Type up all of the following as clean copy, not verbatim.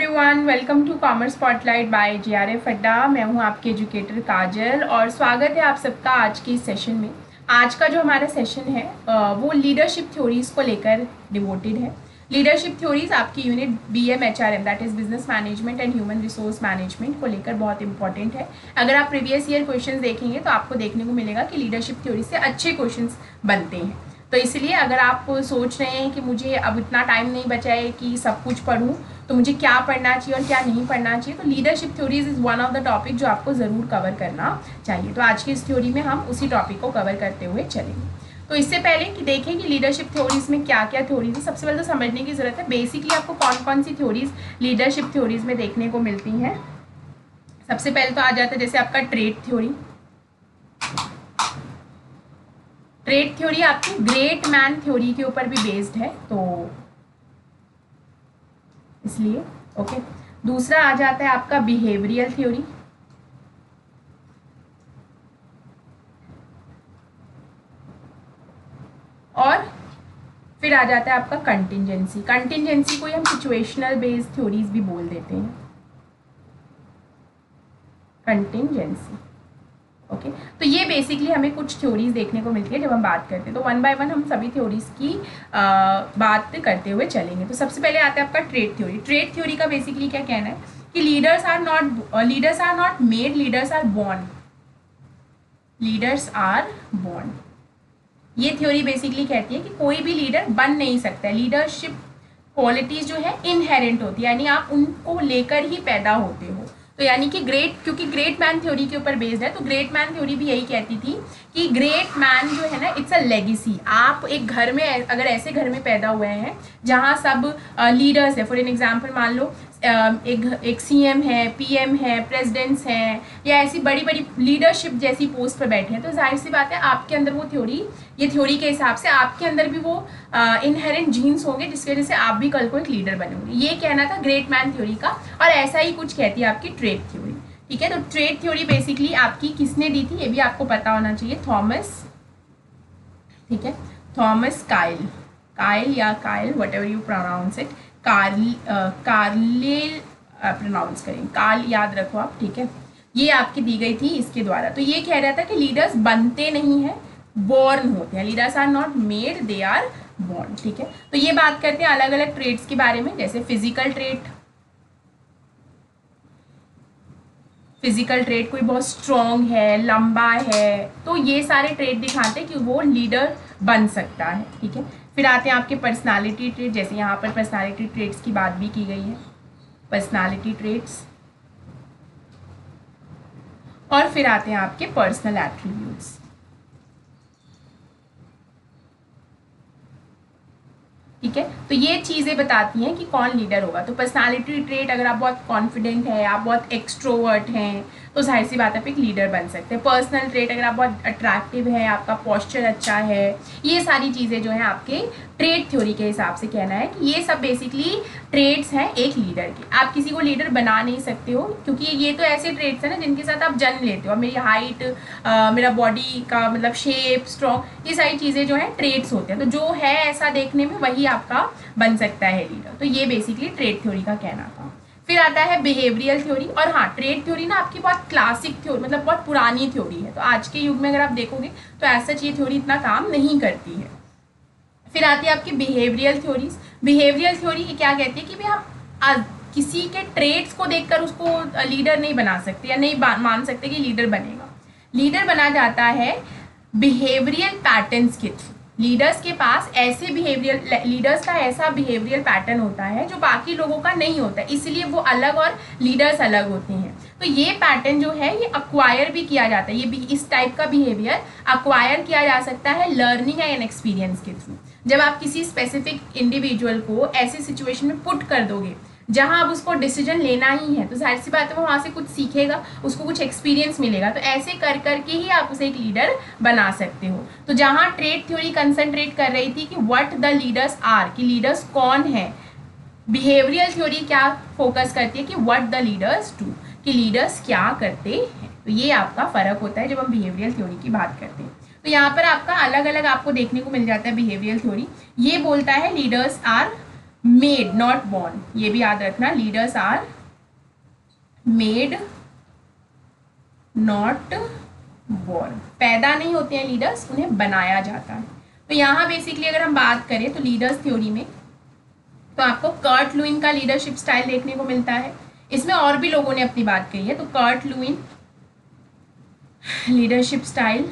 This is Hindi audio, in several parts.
Everyone, welcome to commerce spotlight by JRF Adda. मैं हूं आपके एजुकेटर काजल और स्वागत है आप सबका आज के इस सेशन में। आज का जो हमारा सेशन है वो लीडरशिप थ्योरीज को लेकर डिवोटेड है। लीडरशिप थ्योरीज आपकी unit BMHRM that is business management and human resource management को लेकर बहुत इंपॉर्टेंट है। अगर आप प्रीवियस ईयर क्वेश्चन देखेंगे तो आपको देखने को मिलेगा कि लीडरशिप थ्योरी से अच्छे क्वेश्चन बनते हैं। तो इसलिए अगर आप सोच रहे हैं कि मुझे अब इतना टाइम नहीं बचा है कि सब कुछ पढूं, तो मुझे क्या पढ़ना चाहिए और क्या नहीं पढ़ना चाहिए, तो leadership theories is one of the topic जो आपको ज़रूर कवर करना चाहिए। तो आज की इस थ्योरी में हम उसी टॉपिक को कवर करते हुए चलेंगे। तो इससे पहले कि देखें कि लीडरशिप थ्योरीज में क्या क्या थ्योरीज है, सबसे पहले तो समझने की ज़रूरत है बेसिकली आपको कौन कौन सी थ्योरीज लीडरशिप थ्योरीज में देखने को मिलती हैं। सबसे पहले तो आ जाता है जैसे आपका ट्रेड थ्योरी। ट्रेड थ्योरी आपकी ग्रेट मैन थ्योरी के ऊपर भी बेस्ड है, तो इसलिए ओके। दूसरा आ जाता है आपका बिहेवियरल थ्योरी। और फिर आ जाता है आपका कंटिंजेंसी। कंटिंजेंसी को हम सिचुएशनल बेस्ड थ्योरीज भी बोल देते हैं, कंटिंजेंसी। ओके तो ये बेसिकली हमें कुछ थ्योरीज देखने को मिलती है जब हम बात करते हैं। तो वन बाय वन हम सभी थ्योरीज की बात करते हुए चलेंगे। तो सबसे पहले आता है आपका ट्रेड थ्योरी। ट्रेड थ्योरी का बेसिकली क्या कहना है कि leaders are not made, leaders are born. Leaders are born, ये थ्योरी बेसिकली कहती है कि कोई भी लीडर बन नहीं सकता है। लीडरशिप क्वालिटीज जो है इनहेरेंट होती है, यानी आप उनको लेकर ही पैदा होते हो। तो यानी कि क्योंकि ग्रेट मैन थ्योरी के ऊपर बेस्ड है, तो ग्रेट मैन थ्योरी भी यही कहती थी कि ग्रेट मैन जो है ना, इट्स अ लेगेसी। आप एक घर में अगर ऐसे घर में पैदा हुए हैं जहाँ सब लीडर्स है, फॉर एन एग्जाम्पल मान लो एक CM है, PM है, प्रेसिडेंट्स हैं, या ऐसी बड़ी बड़ी लीडरशिप जैसी पोस्ट पर बैठे हैं, तो जाहिर सी बात है आपके अंदर वो ये थ्योरी के हिसाब से आपके अंदर भी वो इनहेरेंट जीन्स होंगे जिसकी वजह से आप भी कल को एक लीडर बनेंगे। ये कहना था ग्रेट मैन थ्योरी का, और ऐसा ही कुछ कहती है आपकी ट्रेड थ्योरी। ठीक है, तो ट्रेड थ्योरी बेसिकली आपकी किसने दी थी ये भी आपको पता होना चाहिए, थॉमस। ठीक है, थॉमस काइल या Kyle whatever you pronounce it, Carlyle pronounce करें, कार्ल याद रखो आप। ठीक है, ये आपकी दी गई थी इसके द्वारा। तो ये कह रहा था कि लीडर्स बनते नहीं हैं, बॉर्न होते हैं। Leaders are not made, they are born. ठीक है, तो ये बात करते हैं अलग अलग ट्रेड्स के बारे में, जैसे फिजिकल ट्रेड कोई बहुत स्ट्रॉन्ग है, लंबा है, तो ये सारे ट्रेड दिखाते हैं कि वो लीडर बन सकता है। ठीक है, फिर आते हैं आपके पर्सनालिटी ट्रेड, जैसे यहाँ पर पर्सनालिटी ट्रेड्स की बात भी की गई है, पर्सनालिटी ट्रेड्स। और फिर आते हैं आपके पर्सनल एट्रीब्यूट्स। ठीक है, तो ये चीज़ें बताती हैं कि कौन लीडर होगा। तो पर्सनालिटी ट्रेट, अगर आप बहुत कॉन्फिडेंट हैं, आप बहुत एक्सट्रोवर्ट हैं, तो जाहिर सी बात है आप एक लीडर बन सकते हैं। पर्सनल ट्रेट, अगर आप बहुत अट्रैक्टिव हैं, आपका पॉस्चर अच्छा है, ये सारी चीज़ें जो हैं आपके ट्रेड थ्योरी के हिसाब से कहना है कि ये सब बेसिकली ट्रेड्स हैं एक लीडर के। आप किसी को लीडर बना नहीं सकते हो, क्योंकि ये तो ऐसे ट्रेड्स हैं ना जिनके साथ आप जन्म लेते हो। मेरी हाइट, मेरा बॉडी का मतलब शेप, स्ट्रॉन्ग, ये सारी चीज़ें जो हैं ट्रेड्स होते हैं। तो जो है ऐसा देखने में वही आपका बन सकता है लीडर। तो ये बेसिकली ट्रेड थ्योरी का कहना था। फिर आता है बिहेवियरल थ्योरी। और हाँ, ट्रेड थ्योरी ना आपकी बहुत क्लासिक थ्योरी, मतलब बहुत पुरानी थ्योरी है, तो आज के युग में अगर आप देखोगे तो ऐसा ये थ्योरी इतना काम नहीं करती है। फिर आती है आपकी बिहेवियरल थ्योरीज। बिहेवियरल थ्योरी क्या कहती है कि भाई हम किसी के ट्रेड्स को देखकर उसको लीडर नहीं बना सकते, या नहीं मान सकते कि लीडर बनेगा। लीडर बना जाता है बिहेवियरल पैटर्न्स के थ्रू। लीडर्स के पास लीडर्स का ऐसा बिहेवियरल पैटर्न होता है जो बाकी लोगों का नहीं होता, इसलिए वो अलग और लीडर्स अलग होते हैं। तो ये पैटर्न जो है ये अक्वायर भी किया जाता है। ये इस टाइप का बिहेवियर अक्वायर किया जा सकता है लर्निंग एंड एक्सपीरियंस के थ्रू। जब आप किसी स्पेसिफिक इंडिविजुअल को ऐसी सिचुएशन में पुट कर दोगे जहां अब उसको डिसीजन लेना ही है, तो जाहिर सी बात है वो वहाँ से कुछ सीखेगा, उसको कुछ एक्सपीरियंस मिलेगा। तो ऐसे कर करके ही आप उसे एक लीडर बना सकते हो। तो जहाँ ट्रेड थ्योरी कंसंट्रेट कर रही थी कि व्हाट द लीडर्स आर, कि लीडर्स कौन है, बिहेवियरल थ्योरी क्या फोकस करती है कि व्हाट द लीडर्स डू, कि लीडर्स क्या करते हैं। तो ये आपका फर्क होता है जब हम बिहेवियरल थ्योरी की बात करते हैं। तो यहाँ पर आपका अलग अलग आपको देखने को मिल जाता है बिहेवियरल थ्योरी। ये बोलता है leaders are made not born, ये भी याद रखना, leaders are made not born, पैदा नहीं होते हैं लीडर्स, उन्हें बनाया जाता है। तो यहाँ बेसिकली अगर हम बात करें तो लीडर्स थ्योरी में तो आपको कर्ट लुइन का लीडरशिप स्टाइल देखने को मिलता है। इसमें और भी लोगों ने अपनी बात कही है, तो कर्ट लुइन लीडरशिप स्टाइल,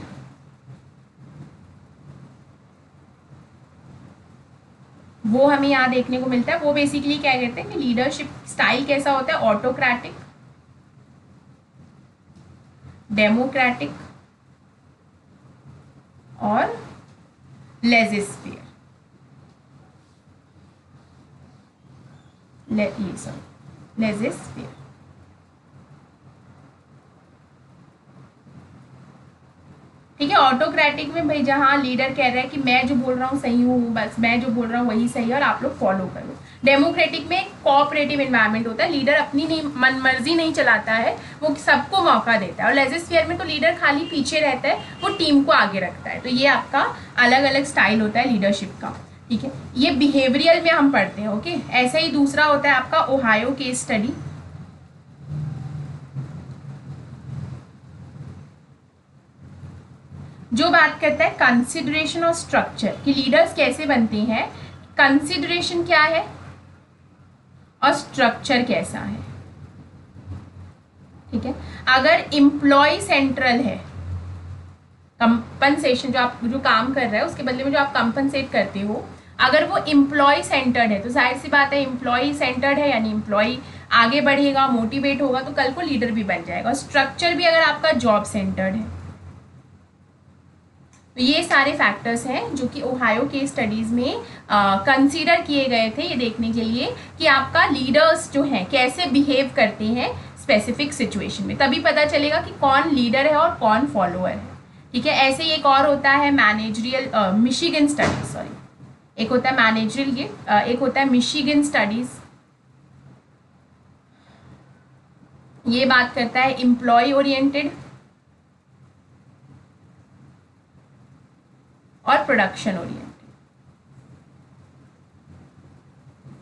वो हमें यहाँ देखने को मिलता है। वो बेसिकली क्या कहते हैं कि लीडरशिप स्टाइल कैसा होता है, ऑटोक्रेटिक, डेमोक्रेटिक और लेजिस्फेयर, लेजिस्फेयर। ठीक है, ऑटोक्रेटिक में भाई जहाँ लीडर कह रहा है कि मैं जो बोल रहा हूँ सही हूँ, बस मैं जो बोल रहा हूँ वही सही है और आप लोग फॉलो करो। डेमोक्रेटिक में कोऑपरेटिव एनवायरनमेंट होता है, लीडर अपनी नहीं मन मर्जी नहीं चलाता है, वो सबको मौका देता है। और लेजिस्फेयर में तो लीडर खाली पीछे रहता है, वो टीम को आगे रखता है। तो ये आपका अलग अलग स्टाइल होता है लीडरशिप का। ठीक है, ये बिहेवियरल में हम पढ़ते हैं। ओके, ऐसा ही दूसरा होता है आपका ओहायो केस स्टडी। जो बात करता है कंसिडरेशन और स्ट्रक्चर कि लीडर्स कैसे बनते हैं, कंसिडरेशन क्या है और स्ट्रक्चर कैसा है। ठीक है, अगर एम्प्लॉय सेंट्रल है, कंपनसेशन जो काम कर रहा है उसके बदले में जो आप कंपनसेट करते हो, अगर वो एम्प्लॉय सेंटर्ड है तो जाहिर सी बात है एम्प्लॉय सेंटर्ड है यानी एम्प्लॉय आगे बढ़ेगा, मोटिवेट होगा, तो कल को लीडर भी बन जाएगा। स्ट्रक्चर भी अगर आपका जॉब सेंटर्ड है, तो ये सारे फैक्टर्स हैं जो कि ओहायो के स्टडीज़ में कंसीडर किए गए थे, ये देखने के लिए कि आपका लीडर्स जो हैं कैसे बिहेव करते हैं स्पेसिफिक सिचुएशन में। तभी पता चलेगा कि कौन लीडर है और कौन फॉलोअर है। ठीक है, ऐसे ही एक और होता है मैनेजरियल मिशिगन स्टडीज, सॉरी, एक होता है मैनेजरियल, एक होता है मिशिगन स्टडीज। ये बात करता है एम्प्लॉय ओरिएंटेड और प्रोडक्शन ओरिएंटेड,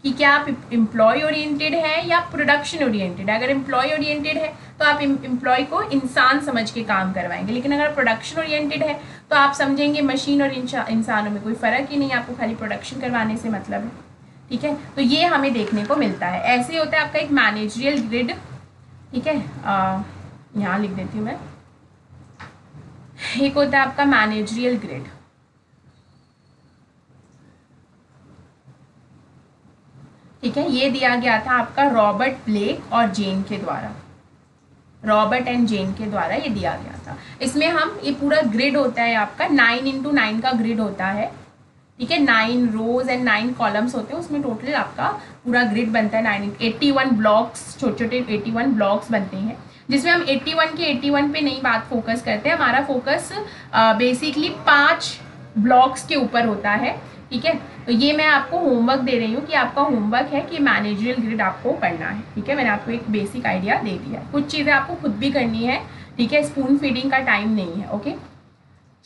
कि क्या आप एम्प्लॉय ओरिएंटेड है या प्रोडक्शन ओरिएंटेड। अगर एम्प्लॉय ओरिएंटेड है तो आप एम्प्लॉय को इंसान समझ के काम करवाएंगे, लेकिन अगर प्रोडक्शन ओरिएंटेड है तो आप समझेंगे मशीन और इंसानों में कोई फ़र्क ही नहीं, आपको खाली प्रोडक्शन करवाने से मतलब है। ठीक है, तो ये हमें देखने को मिलता है। ऐसे ही होता है आपका एक मैनेजरियल ग्रिड। ठीक है, यहाँ लिख देती हूँ मैं, एक होता है आपका मैनेजरियल ग्रिड। ठीक है, ये दिया गया था आपका रॉबर्ट ब्लेक और जेन के द्वारा, रॉबर्ट एंड जेन के द्वारा ये दिया गया था। इसमें हम ये पूरा ग्रिड होता है आपका 9x9 का ग्रिड होता है। ठीक है, 9 रोज एंड 9 कॉलम्स होते हैं, उसमें टोटल आपका पूरा ग्रिड बनता है 81 ब्लॉक्स, छोटे छोटे 81 ब्लॉक्स बनते हैं, जिसमें हम 81 के 81 पे नहीं बात फोकस करते हैं। हमारा फोकस बेसिकली 5 ब्लॉक्स के ऊपर होता है। ठीक है, तो ये मैं आपको होमवर्क दे रही हूँ कि आपका होमवर्क है कि मैनेजरियल ग्रिड आपको पढ़ना है। ठीक है, मैंने आपको एक बेसिक आइडिया दे दिया है, कुछ चीज़ें आपको खुद भी करनी है। ठीक है, स्पून फीडिंग का टाइम नहीं है। ओके,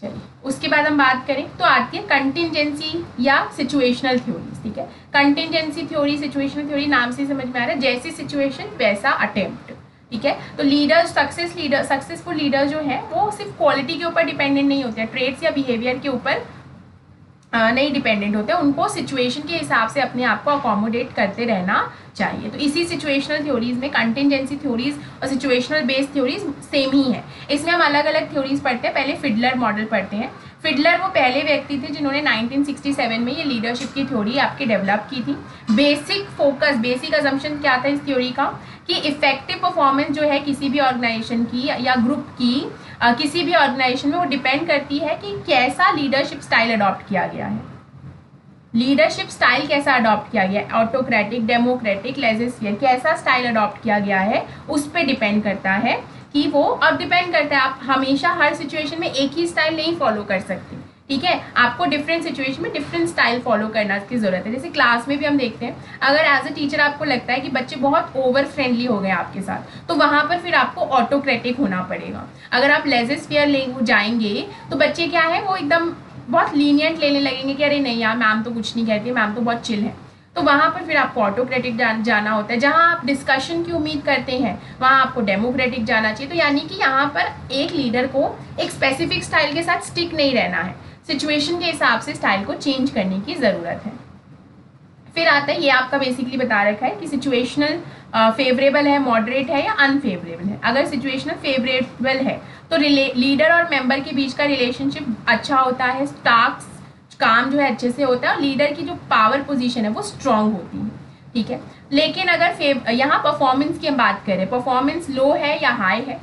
चलिए उसके बाद हम बात करें तो आती है कंटिंजेंसी या सिचुएशनल थ्योरीज। ठीक है, कंटिंजेंसी थ्योरी, सिचुएशनल थ्योरी नाम से समझ में आ रहा है, जैसी सिचुएशन वैसा अटेम्प्ट। ठीक है, तो सक्सेसफुल लीडर जो है वो सिर्फ क्वालिटी के ऊपर डिपेंडेंट नहीं होते हैं, ट्रेड्स या बिहेवियर के ऊपर नहीं डिपेंडेंट होते, उनको सिचुएशन के हिसाब से अपने आप को अकोमोडेट करते रहना चाहिए। तो इसी सिचुएशनल थ्योरीज में कंटिंजेंसी थ्योरीज और सिचुएशनल बेस्ड थ्योरीज सेम ही है। इसमें हम अलग अलग थ्योरीज पढ़ते हैं। पहले फिडलर मॉडल पढ़ते हैं। फिडलर वो पहले व्यक्ति थे जिन्होंने 1967 में ये लीडरशिप की थ्योरी आपकी डेवलप की थी। बेसिक अजम्पशन क्या था इस थ्योरी का कि इफेक्टिव परफॉर्मेंस जो है किसी भी ऑर्गेनाइजेशन की या ग्रुप की किसी भी ऑर्गेनाइजेशन में वो डिपेंड करती है कि कैसा लीडरशिप स्टाइल अडॉप्ट किया गया है। लीडरशिप स्टाइल कैसा अडॉप्ट किया गया है, ऑटोक्रेटिक, डेमोक्रेटिक, लेजिस्फेयर, कैसा स्टाइल अडॉप्ट किया गया है उस पर डिपेंड करता है कि वो, अब डिपेंड करता है आप हमेशा हर सिचुएशन में एक ही स्टाइल नहीं फॉलो कर सकते। ठीक है, आपको डिफरेंट सिचुएशन में डिफरेंट स्टाइल फॉलो करना की जरूरत है। जैसे क्लास में भी हम देखते हैं, अगर एज अ टीचर आपको लगता है कि बच्चे बहुत ओवर फ्रेंडली हो गए आपके साथ, तो वहाँ पर फिर आपको ऑटोक्रेटिक होना पड़ेगा। अगर आप लेजिस्फेयर ले जाएंगे तो बच्चे क्या है वो एकदम बहुत लीनियंट लेने लगेंगे कि अरे नहीं यार मैम तो कुछ नहीं कहती, मैम तो बहुत चिल है, तो वहाँ पर फिर आपको ऑटोक्रेटिक जाना होता है। जहाँ आप डिस्कशन की उम्मीद करते हैं वहाँ आपको डेमोक्रेटिक जाना चाहिए। तो यानी कि यहाँ पर एक लीडर को एक स्पेसिफिक स्टाइल के साथ स्टिक नहीं रहना है, सिचुएशन के हिसाब से स्टाइल को चेंज करने की ज़रूरत है। फिर आता है, ये आपका बेसिकली बता रखा है कि सिचुएशनल फेवरेबल है, मॉडरेट है या अनफेवरेबल है। अगर सिचुएशनल फेवरेबल है तो लीडर और मेंबर के बीच का रिलेशनशिप अच्छा होता है, टास्क काम जो है अच्छे से होता है और लीडर की जो पावर पोजीशन है वो स्ट्रांग होती है, ठीक है। लेकिन अगर यहाँ परफॉर्मेंस की हम बात करें, परफॉर्मेंस लो है या हाई है,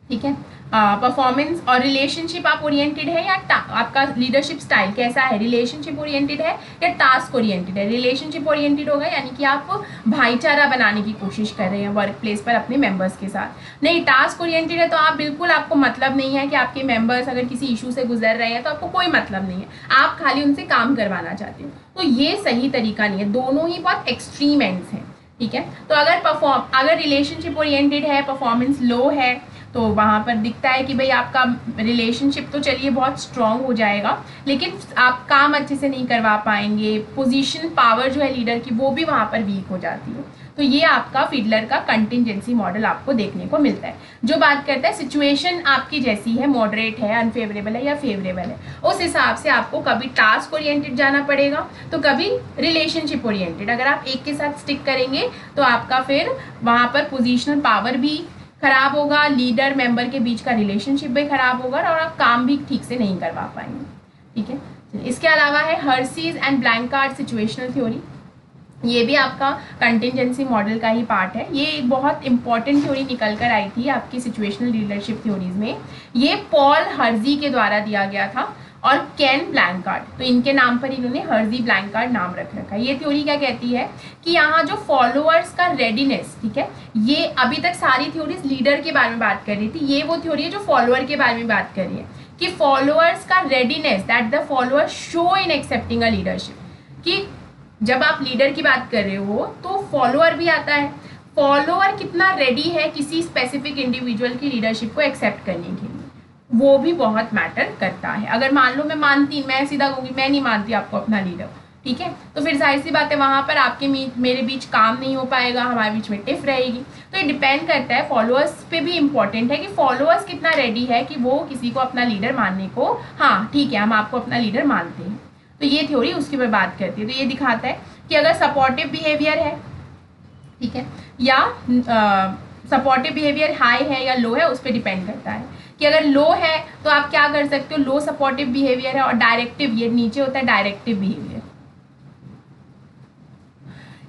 ठीक है, परफॉर्मेंस और रिलेशनशिप आप ओरिएंटेड है या आपका लीडरशिप स्टाइल कैसा है, रिलेशनशिप ओरिएंटेड है या टास्क ओरिएंटेड है। रिलेशनशिप ओरिएंटेड होगा यानी कि आप भाईचारा बनाने की कोशिश कर रहे हैं वर्क प्लेस पर अपने मेंबर्स के साथ। नहीं, टास्क ओरिएंटेड है तो आप बिल्कुल, आपको मतलब नहीं है कि आपके मेंबर्स अगर किसी इशू से गुजर रहे हैं तो आपको कोई मतलब नहीं है, आप खाली उनसे काम करवाना चाहते हो। तो ये सही तरीका नहीं है, दोनों ही बहुत एक्सट्रीम एंड्स हैं, ठीक है। तो अगर रिलेशनशिप ओरिएंटेड है, परफॉर्मेंस लो है, तो वहाँ पर दिखता है कि भाई आपका रिलेशनशिप तो चलिए बहुत स्ट्रांग हो जाएगा लेकिन आप काम अच्छे से नहीं करवा पाएंगे, पोजीशन पावर जो है लीडर की वो भी वहाँ पर वीक हो जाती है। तो ये आपका फिडलर का कंटिजेंसी मॉडल आपको देखने को मिलता है, जो बात करता है सिचुएशन आपकी जैसी है, मॉडरेट है, अनफेवरेबल है या फेवरेबल है, उस हिसाब से आपको कभी टास्क ओरिएंटेड जाना पड़ेगा तो कभी रिलेशनशिप ओरिएंटेड। अगर आप एक के साथ स्टिक करेंगे तो आपका फिर वहाँ पर पोजिशनल पावर भी खराब होगा, लीडर मेंबर के बीच का रिलेशनशिप भी खराब होगा और आप काम भी ठीक से नहीं करवा पाएंगे, ठीक है। इसके अलावा है हर्सीज एंड ब्लैंकार्ड सिचुएशनल थ्योरी, ये भी आपका कंटिजेंसी मॉडल का ही पार्ट है। ये एक बहुत इंपॉर्टेंट थ्योरी निकल कर आई थी आपकी सिचुएशनल लीडरशिप थ्योरीज में। ये पॉल हर्जी के द्वारा दिया गया था और केन ब्लैंकार्ड, तो इनके नाम पर इन्होंने हर्जी ब्लैंकार्ड नाम रख रखा है। ये थ्योरी क्या कहती है कि यहाँ जो फॉलोअर्स का रेडीनेस, ठीक है, ये अभी तक सारी थ्योरीज लीडर के बारे में बात कर रही थी, ये वो थ्योरी है जो फॉलोअर के बारे में बात कर रही है कि फॉलोअर्स का readiness that the followers show in accepting a leadership, कि जब आप लीडर की बात कर रहे हो तो फॉलोअर भी आता है, फॉलोअर कितना रेडी है किसी स्पेसिफिक इंडिविजुअल की लीडरशिप को एक्सेप्ट करने के लिए, वो भी बहुत मैटर करता है। अगर मान लो मैं सीधा कहूँगी मैं नहीं मानती आपको अपना लीडर, ठीक है, तो फिर जाहिर सी बात है वहाँ पर आपके मेरे बीच काम नहीं हो पाएगा, हमारे बीच में टिफ रहेगी। तो ये डिपेंड करता है, फॉलोअर्स पे भी इंपॉर्टेंट है कि फॉलोअर्स कितना रेडी है कि वो किसी को अपना लीडर मानने को, हाँ ठीक है हम आपको अपना लीडर मानते हैं। तो ये थ्योरी उसके ऊपर बात करती है। तो ये दिखाता है कि अगर सपोर्टिव बिहेवियर है, ठीक है, या सपोर्टिव बिहेवियर हाई है या लो है, उस पर डिपेंड करता है कि अगर लो है तो आप क्या कर सकते हो, लो सपोर्टिव बिहेवियर है और डायरेक्टिव, ये नीचे होता है directive behaviour,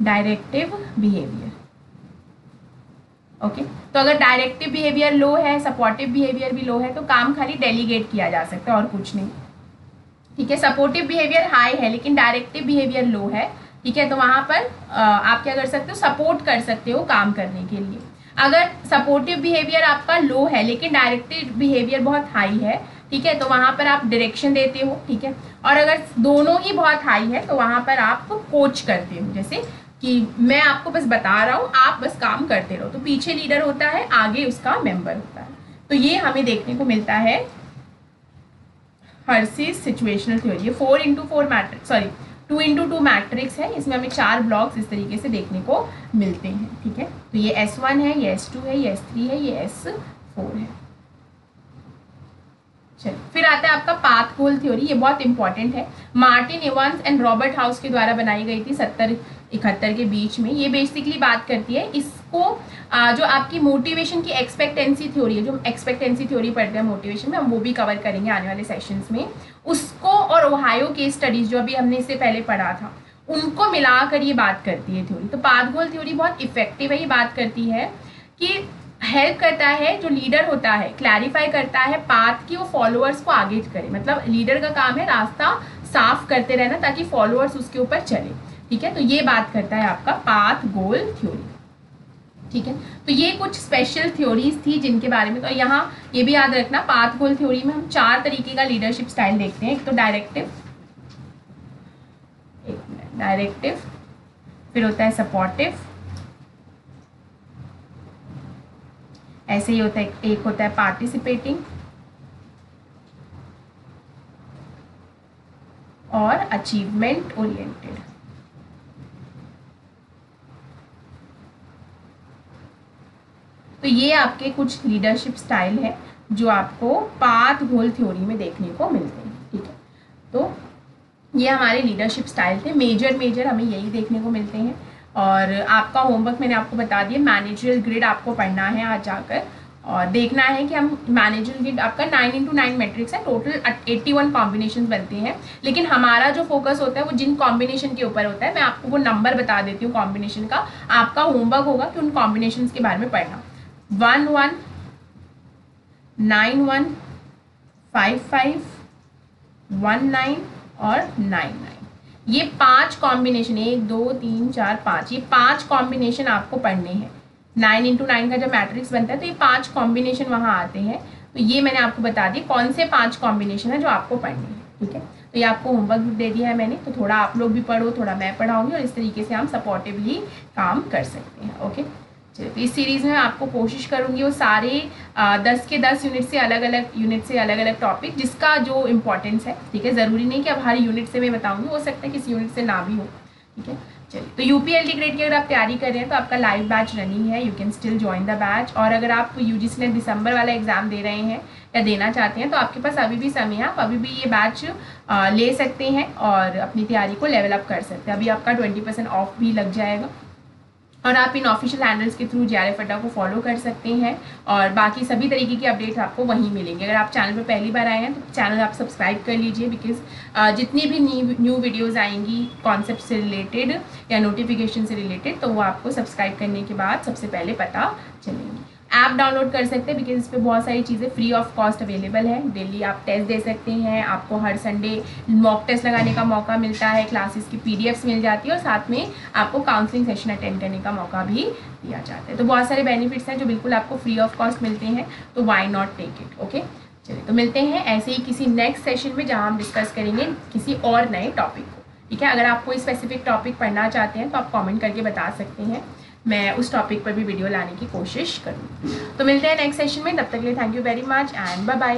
directive behaviour, okay. तो अगर डायरेक्टिव बिहेवियर लो है, सपोर्टिव बिहेवियर भी लो है, तो काम खाली डेलीगेट किया जा सकता है और कुछ नहीं, ठीक है। सपोर्टिव बिहेवियर हाई है लेकिन डायरेक्टिव बिहेवियर लो है, ठीक है, तो वहाँ पर आप क्या कर सकते हो, सपोर्ट कर सकते हो काम करने के लिए। अगर सपोर्टिव बिहेवियर आपका लो है लेकिन डायरेक्टिव बिहेवियर बहुत हाई है, ठीक है, तो वहाँ पर आप डायरेक्शन देते हो, ठीक है। और अगर दोनों ही बहुत हाई है तो वहाँ पर आप कोच करते हो, जैसे कि मैं आपको बस बता रहा हूँ, आप बस काम करते रहो। तो पीछे लीडर होता है, आगे उसका मेंबर होता है। तो ये हमें देखने को मिलता है हर्सीज सिचुएशनल थ्योरी। ये 4x4 matrix, sorry 2x2 matrix है, इसमें हमें 4 ब्लॉक्स इस तरीके से देखने को मिलते हैं, ठीक है। तो ये S1 है, ये S2 है, ये S3 है, ये S4 है। चलिए फिर आता है आपका पाथ गोल थ्योरी, ये बहुत इंपॉर्टेंट है। Martin Evans and Robert house के द्वारा बनाई गई थी 70-71 के बीच में। ये बेसिकली बात करती है इसको जो आपकी मोटिवेशन की एक्सपेक्टेंसी थ्योरी है, जो एक्सपेक्टेंसी थ्योरी पढ़ते हैं मोटिवेशन में, हम वो भी कवर करेंगे आने वाले सेशंस में, उसको और ओहायो केस स्टडीज जो अभी हमने इससे पहले पढ़ा था उनको मिलाकर ये बात करती है थ्योरी। तो पाथ गोल थ्योरी बहुत इफेक्टिव है, ये बात करती है कि हेल्प करता है, जो लीडर होता है क्लैरिफाई करता है पाथ की, वो फॉलोअर्स को आगे करे। मतलब लीडर का काम है रास्ता साफ करते रहना ताकि फॉलोअर्स उसके ऊपर चले, ठीक है। तो ये बात करता है आपका पाथ गोल थ्योरी, ठीक है। तो ये कुछ स्पेशल थ्योरीज थी जिनके बारे में, तो यहाँ ये भी याद रखना, पाथ गोल थ्योरी में हम 4 तरीके का लीडरशिप स्टाइल देखते हैं। एक तो डायरेक्टिव, फिर होता है सपोर्टिव, ऐसे ही होता है, एक होता है पार्टिसिपेटिंग और अचीवमेंट ओरिएंटेड। तो ये आपके कुछ लीडरशिप स्टाइल है जो आपको पाथ गोल थ्योरी में देखने को मिलते हैं, ठीक है। तो ये हमारे लीडरशिप स्टाइल थे, मेजर हमें यही देखने को मिलते हैं। और आपका होमवर्क मैंने आपको बता दिया, मैनेजरियल ग्रिड आपको पढ़ना है आज जाकर और देखना है कि हम मैनेजरियल ग्रिड आपका 9x9 मैट्रिक्स है, टोटल 81 कॉम्बिनेशन बनते हैं, लेकिन हमारा जो फोकस होता है वो जिन कॉम्बिनेशन के ऊपर होता है। मैं आपको वो नंबर बता देती हूँ कॉम्बिनेशन का, आपका होमवर्क होगा कि उन कॉम्बिनेशन के बारे में पढ़ना। 11, 91, 55, 19 और 99, ये 5 कॉम्बिनेशन, 1 2 3 4 5, ये 5 कॉम्बिनेशन आपको पढ़ने हैं। 9x9 का जब मैट्रिक्स बनता है तो ये 5 कॉम्बिनेशन वहाँ आते हैं। तो ये मैंने आपको बता दी कौन से 5 कॉम्बिनेशन है जो आपको पढ़ने हैं, ठीक है। तो ये आपको होमवर्क भी दे दिया है मैंने, तो थोड़ा आप लोग भी पढ़ो, थोड़ा मैं पढ़ाऊंगी और इस तरीके से हम सपोर्टिवली काम कर सकते हैं। ओके, चलिए, तो इस सीरीज़ में आपको कोशिश करूँगी वो सारे 10 के 10 यूनिट से अलग अलग टॉपिक जिसका जो इम्पोर्टेंस है, ठीक है। ज़रूरी नहीं कि अब हर यूनिट से मैं बताऊँगी, हो सकता है किसी यूनिट से ना भी हो, ठीक है। चलिए, तो यूपीएलटी ग्रेड की अगर आप तैयारी कर रहे हैं तो आपका लाइव बैच रनिंग है, you can still join the batch. और अगर आप यूजीसी नेट दिसंबर वाला एग्जाम दे रहे हैं या देना चाहते हैं तो आपके पास अभी भी समय है, आप अभी भी ये बैच ले सकते हैं और अपनी तैयारी को लेवल अप कर सकते हैं। अभी आपका 20% ऑफ भी लग जाएगा और आप इन ऑफिशियल हैंडल्स के थ्रू JRF अड्डा को फॉलो कर सकते हैं और बाकी सभी तरीके की अपडेट्स आपको वहीं मिलेंगे। अगर आप चैनल पर पहली बार आए हैं तो चैनल आप सब्सक्राइब कर लीजिए, बिकॉज जितनी भी न्यू वीडियोस आएंगी कॉन्सेप्ट से रिलेटेड या नोटिफिकेशन से रिलेटेड, तो वो आपको सब्सक्राइब करने के बाद सबसे पहले पता चलेंगी। ऐप डाउनलोड कर सकते हैं बिकॉज इस पर बहुत सारी चीज़ें फ्री ऑफ कॉस्ट अवेलेबल है। डेली आप टेस्ट दे सकते हैं, आपको हर संडे मॉक टेस्ट लगाने का मौका मिलता है, क्लासेस की PDFs मिल जाती है और साथ में आपको काउंसलिंग सेशन अटेंड करने का मौका भी दिया जाता है। तो बहुत सारे बेनिफिट्स हैं जो बिल्कुल आपको फ्री ऑफ कॉस्ट मिलते हैं, तो why not take it. Okay, चलिए, तो मिलते हैं ऐसे ही किसी नेक्स्ट सेशन में जहाँ हम डिस्कस करेंगे किसी और नए टॉपिक को, ठीक है। अगर आप कोई स्पेसिफिक टॉपिक पढ़ना चाहते हैं तो आप कॉमेंट करके बता सकते हैं, मैं उस टॉपिक पर भी वीडियो लाने की कोशिश करूँगी। तो मिलते हैं नेक्स्ट सेशन में, तब तक के लिए thank you very much and bye bye.